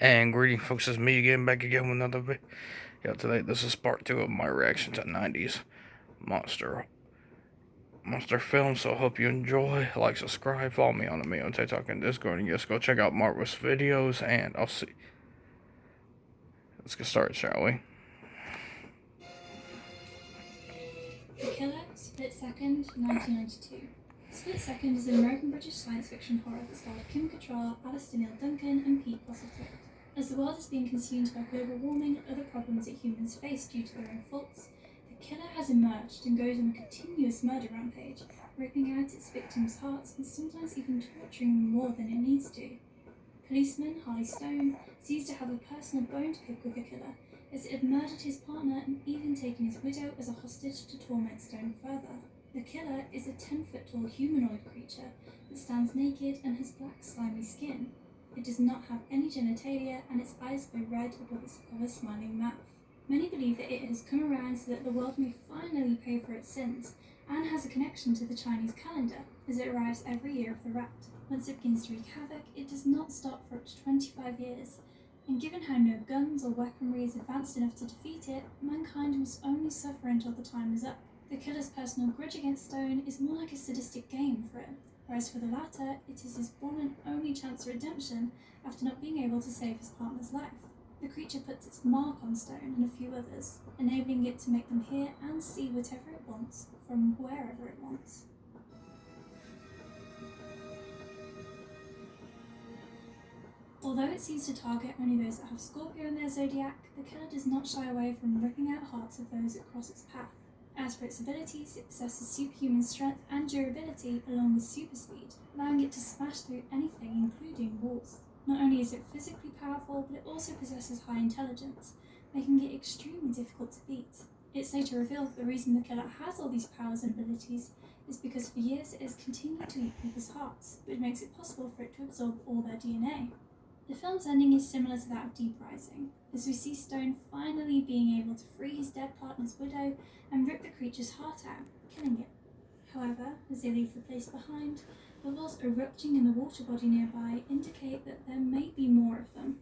And greeting folks, it's me again, back again with another video. Today this is part 2 of my reaction to 90s monster films, so I hope you enjoy. Like, subscribe, follow me on TikTok and Discord, and yes, go check out Marvel's videos, and I'll see. Let's get started, shall we? The Killer, Split Second, 1992. Split Second is an American-British science fiction horror that starred Kim Cattrall, Alistair Neil Duncan, and Pete Postlethwaite. As the world is being consumed by global warming and other problems that humans face due to their own faults, the killer has emerged and goes on a continuous murder rampage, ripping out its victims' hearts and sometimes even torturing them more than it needs to. Policeman Harley Stone seems to have a personal bone to pick with the killer, as it had murdered his partner and even taken his widow as a hostage to torment Stone further. The killer is a 10-foot-tall humanoid creature that stands naked and has black slimy skin. It does not have any genitalia and its eyes glow red above a smiling mouth. Many believe that it has come around so that the world may finally pay for its sins, and has a connection to the Chinese calendar, as it arrives every year of the rat. Once it begins to wreak havoc, it does not stop for up to 25 years, and given how no guns or weaponry is advanced enough to defeat it, mankind must only suffer until the time is up. The killer's personal grudge against Stone is more like a sadistic game for him, whereas for the latter, it is his one and only chance of redemption after not being able to save his partner's life. The creature puts its mark on Stone and a few others, enabling it to make them hear and see whatever it wants, from wherever it wants. Although it seems to target only those that have Scorpio in their zodiac, the killer does not shy away from ripping out hearts of those that cross its path. As for its abilities, it possesses superhuman strength and durability along with super speed, allowing it to smash through anything, including walls. Not only is it physically powerful, but it also possesses high intelligence, making it extremely difficult to beat. It's later revealed that the reason the killer has all these powers and abilities is because for years it has continued to eat people's hearts, which makes it possible for it to absorb all their DNA. The film's ending is similar to that of Deep Rising, as we see Stone finally being able to free his dead partner's widow and rip the creature's heart out, killing it. However, as they leave the place behind, the walls erupting in the water body nearby indicate that there may be more of them.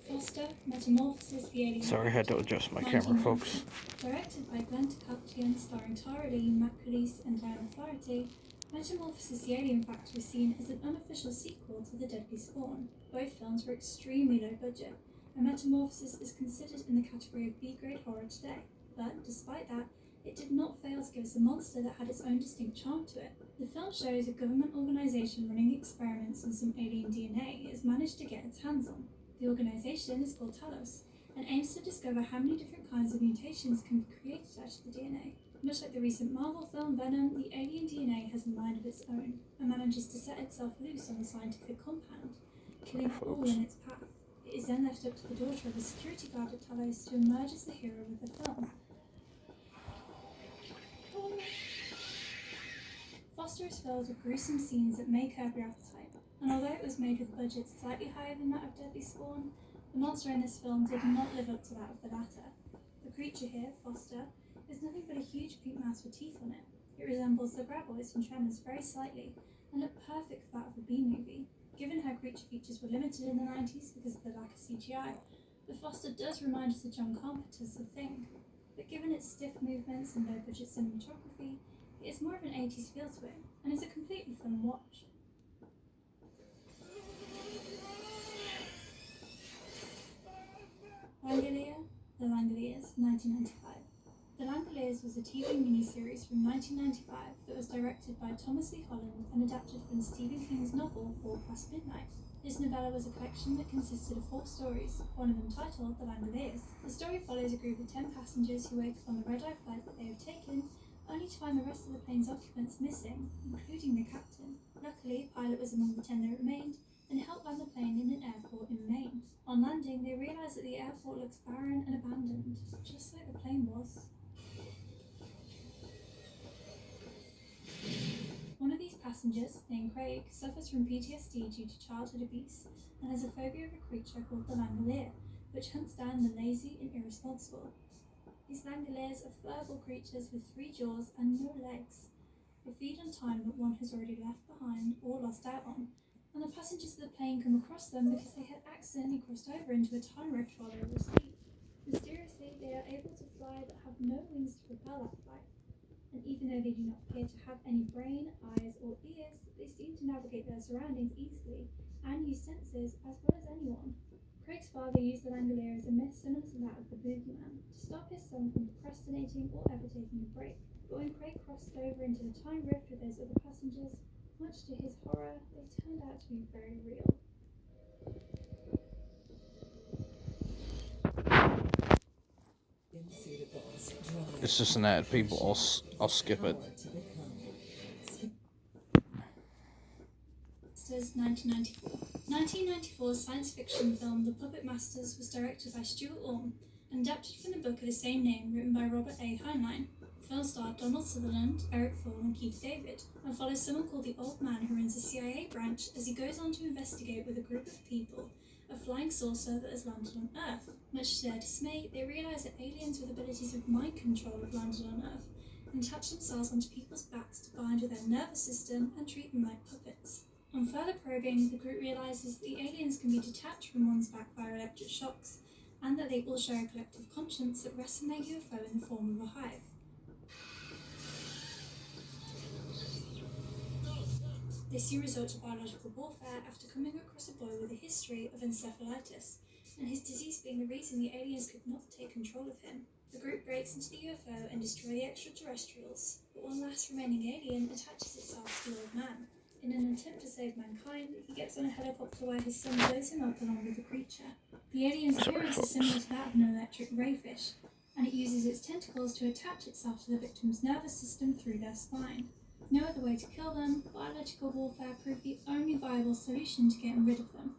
Foster, Metamorphosis, the Alien. Sorry, I had to adjust my camera, folks. Directed by Glenn Takachyan, starring Tara Lee, Matt Calise, and Diana Flaherty, Metamorphosis the Alien Factor was seen as an unofficial sequel to The Deadly Spawn. Both films were extremely low budget, and Metamorphosis is considered in the category of B-grade horror today. But despite that, it did not fail to give us a monster that had its own distinct charm to it. The film shows a government organisation running experiments on some alien DNA it has managed to get its hands on. The organisation is called Talos, and aims to discover how many different kinds of mutations can be created out of the DNA. Much like the recent Marvel film Venom, the alien DNA has a mind of its own, and manages to set itself loose on the scientific compound, killing all in its path. It is then left up to the daughter of a security guard at Talos to emerge as the hero of the film. Foster is filled with gruesome scenes that may curb your appetite, and although it was made with a budget slightly higher than that of Deadly Spawn, the monster in this film did not live up to that of the latter. The creature here, Foster, is nothing but a huge pink mouse with teeth on it. It resembles the Graboids from Tremors very slightly, and looked perfect for that of a B-movie. Given how creature features were limited in the 90s because of the lack of CGI, the Foster does remind us of John Carpenter's The Thing, but given its stiff movements and low-budget cinematography, it is more of an 80s feel to it, and is a completely fun watch. Langolier, The Langoliers, 1995. The Langoliers was a TV miniseries from 1995 that was directed by Thomas Lee Holland and adapted from Stephen King's novel 4 Past Midnight. This novella was a collection that consisted of 4 stories, one of them titled The Langoliers. The story follows a group of 10 passengers who wake up on the red-eye flight that they have taken, only to find the rest of the plane's occupants missing, including the captain. Luckily, the pilot was among the 10 that remained, and helped land the plane in an airport in Maine. On landing, they realise that the airport looks barren and abandoned, just like the plane was. One of these passengers, named Craig, suffers from PTSD due to childhood abuse, and has a phobia of a creature called the Langolier, which hunts down the lazy and irresponsible. These Langoliers are furball creatures with 3 jaws and no legs. They feed on time that one has already left behind or lost out on, and the passengers of the plane come across them because they had accidentally crossed over into a time rift while they were asleep. Mysteriously, they are able to fly but have no wings to propel that flight. And even though they do not appear to have any brain, eyes, or ears, they seem to navigate their surroundings easily and use senses as well as anyone. Craig's father used the Langolier as a myth similar to that of the boogeyman to stop his son from procrastinating or ever taking a break. But when Craig crossed over into the time rift with those other passengers, much to his horror, they turned out to be very real. It's just an ad, people. I'll skip it. 1994. 1994's science fiction film The Puppet Masters was directed by Stuart Orme and adapted from the book of the same name written by Robert A. Heinlein. The film starred Donald Sutherland, Eric Thorne, and Keith David, and follows someone called the Old Man who runs a CIA branch as he goes on to investigate with a group of people a flying saucer that has landed on Earth. Much to their dismay, they realise that aliens with abilities of mind control have landed on Earth and attach themselves onto people's backs to bind with their nervous system and treat them like puppets. On further probing, the group realises that the aliens can be detached from one's back via electric shocks, and that they all share a collective conscience that rests in their UFO in the form of a hive. They soon resort to biological warfare after coming across a boy with a history of encephalitis, and his disease being the reason the aliens could not take control of him. The group breaks into the UFO and destroy the extraterrestrials, but one last remaining alien attaches itself to the Old Man. In an attempt to save mankind, he gets on a helicopter where his son blows him up along with the creature. The alien's appearance is similar to that of an electric rayfish, and it uses its tentacles to attach itself to the victim's nervous system through their spine. No other way to kill them, biological warfare proved the only viable solution to getting rid of them.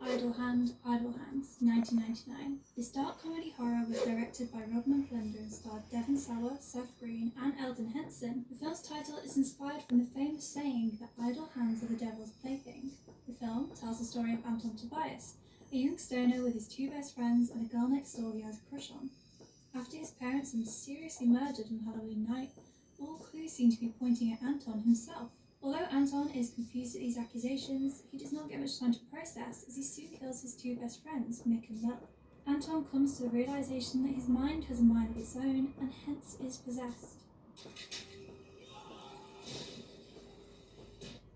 Idle Hands, 1999. This dark comedy horror was directed by Rodman Flender and starred Devon Sawa, Seth Green, and Eldon Henson. The film's title is inspired from the famous saying that idle hands are the devil's plaything. The film tells the story of Anton Tobias, a young stoner with his two best friends and a girl next door he has a crush on. After his parents are mysteriously murdered on Halloween night, all clues seem to be pointing at Anton himself. Although Anton is confused at these accusations, he does not get much time to process as he soon kills his two best friends, Mick and Nub. Anton comes to the realization that his mind has a mind of its own and hence is possessed.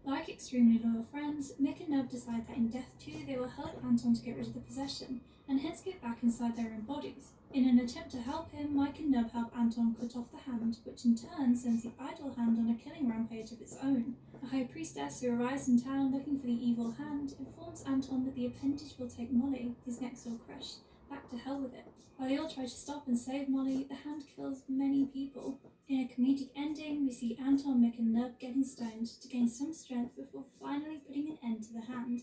Like extremely loyal friends, Mick and Nub decide that in death too they will help Anton to get rid of the possession and hence get back inside their own bodies. In an attempt to help him, Mike and Nub help Anton cut off the hand, which in turn sends the idle hand on a killing rampage of its own. A high priestess who arrives in town looking for the evil hand informs Anton that the appendage will take Molly, his next door crush, back to hell with it. While they all try to stop and save Molly, the hand kills many people. In a comedic ending, we see Anton, Mick and Nub getting stoned to gain some strength before finally putting an end to the hand.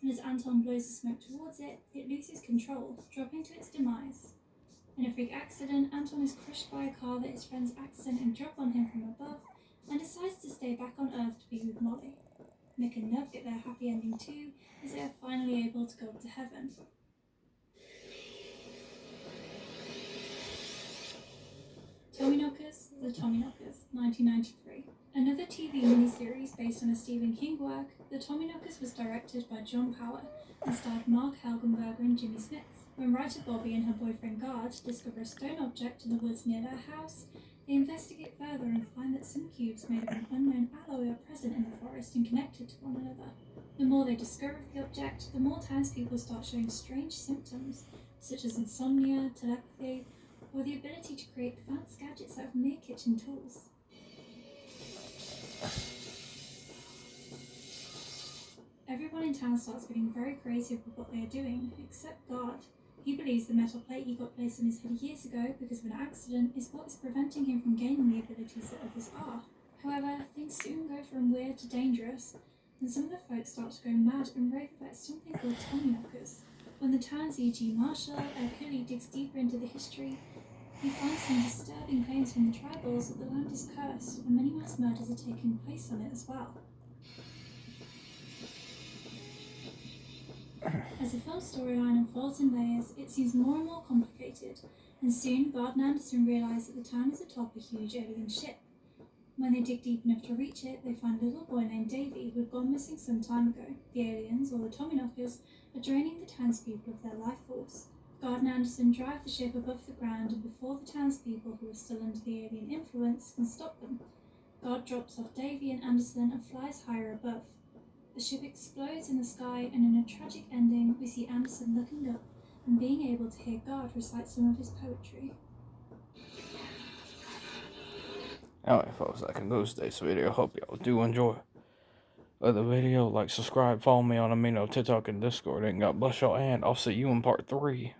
And as Anton blows the smoke towards it, it loses control, dropping to its demise. In a freak accident, Anton is crushed by a car that his friends accidentally drop on him from above and decides to stay back on Earth to be with Molly. Mick and Nub get their happy ending too, as they are finally able to go up to heaven. Tommyknockers, The Tommyknockers, 1993. Another TV miniseries based on a Stephen King work, The Tommyknockers was directed by John Power and starred Mark Helgenberger and Jimmy Smith. When writer Bobby and her boyfriend Gard discover a stone object in the woods near their house, they investigate further and find that some cubes made of an unknown alloy are present in the forest and connected to one another. The more they discover of the object, the more townspeople start showing strange symptoms, such as insomnia, telepathy, or the ability to create advanced gadgets out of mere kitchen tools. Everyone in town starts getting very creative with what they are doing, except Gard. He believes the metal plate he got placed on his head years ago because of an accident is what is preventing him from gaining the abilities that others are. However, things soon go from weird to dangerous, and some of the folks start to go mad and rave about something called Tommyknockers. When the town's E.G. Marshall, Ed Hilly, digs deeper into the history, he finds some disturbing claims from the tribals that the land is cursed and many mass murders are taking place on it as well. As the film's storyline unfolds in layers, it seems more and more complicated, and soon Bard and Anderson realize that the town is atop a huge alien ship. When they dig deep enough to reach it, they find a little boy named Davy who had gone missing some time ago. The aliens, or the Tommyknockers, are draining the townspeople of their life force. Bard and Anderson drive the ship above the ground, and before the townspeople who are still under the alien influence can stop them, Bard drops off Davy and Anderson and flies higher above. The ship explodes in the sky, and in a tragic ending, we see Anderson looking up and being able to hear God recite some of his poetry. Anyway, folks, that concludes today's video. Hope y'all do enjoy the video. Like, subscribe, follow me on Amino, TikTok, and Discord. And God bless y'all, and I'll see you in part 3.